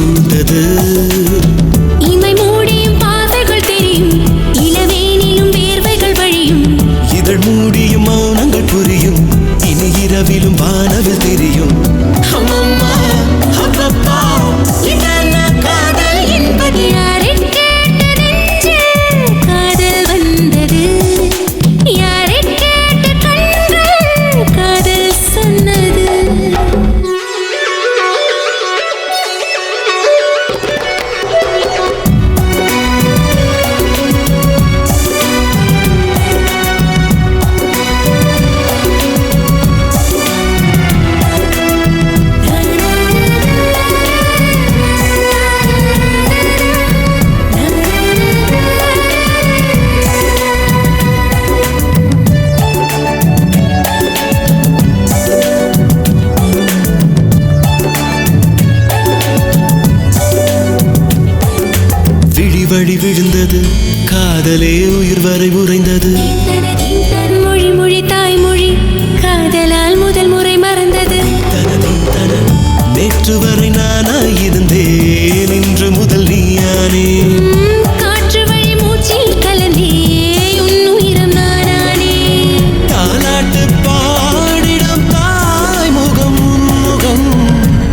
பூத்தது. இமை மூடியும் பாதைகள் தெரியும், இளவேனிலும் வேர்வைகள் வழியும். இதழ் மூடியும் மௌனங்கள் புரியும், இனி இரவிலும் வானவில் தெரியும். அம்மம்மா அப்பப்பா இதென்ன காதல் என்பது. யாரை கேட்டு நெஞ்சில் காதல் வந்தது, யாரை கேட்டு கண்கள் காதல் சொன்னது. வழி விழுந்தது, காதலே உயிர் வரை உறைந்தது. மொழி மொழி தாய்மொழி காதலால் முதல் முறை மறந்தது. நேற்று வரை நானாயிருந்தேன், இன்று முதல் நீயானே. காற்று வழி மூச்சில் கலந்தே உன்னுயிரம் நானானே. தாலாட்டு பாடிடும் தாய் முகம் முகம்,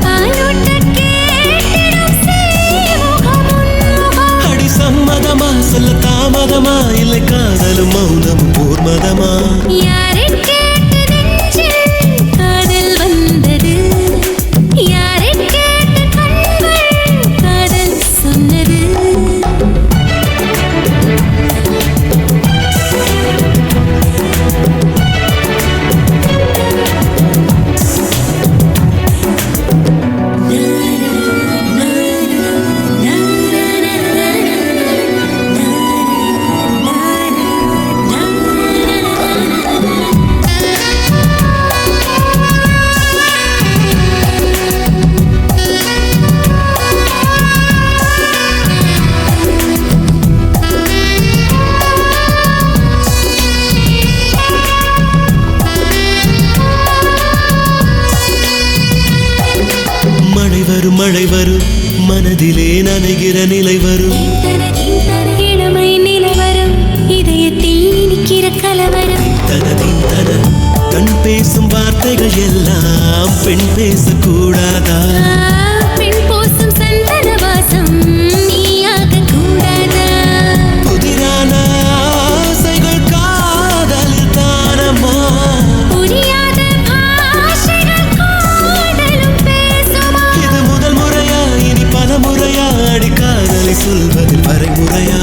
பாலோட்ட கேட்டிடும் சேமுகம் உன்முகம். அடி சம்மதமா சொல்ல தாமதமா, இல்லை காதலும் மௌனமும் பூர்மதமா. யாரை கேட்டு நெஞ்சில் காதல் வந்தது, யாரை கேட்டு கண்கள் காதல் சொன்னது. மழை வரும் மனதிலே நனைகிற நிலை வரும். இளமை நிலவரம் இதயத்தில் இனிக்கிற கலவரம். கண் பேசும் வார்த்தைகள் எல்லாம் பெண் பேசக்கூடாதா? பெண் போசும் சந்தன வாசம் நீயாக கூடாதா? புதிரான ஆசைகள் காதலில் தானம்மா. புரியாத பாஷைகள் காதலும் பேசுமா? இது முதல் முறையா இனி பல முறையா, அடி காதலை சொல்வதில் வரைமுறையா?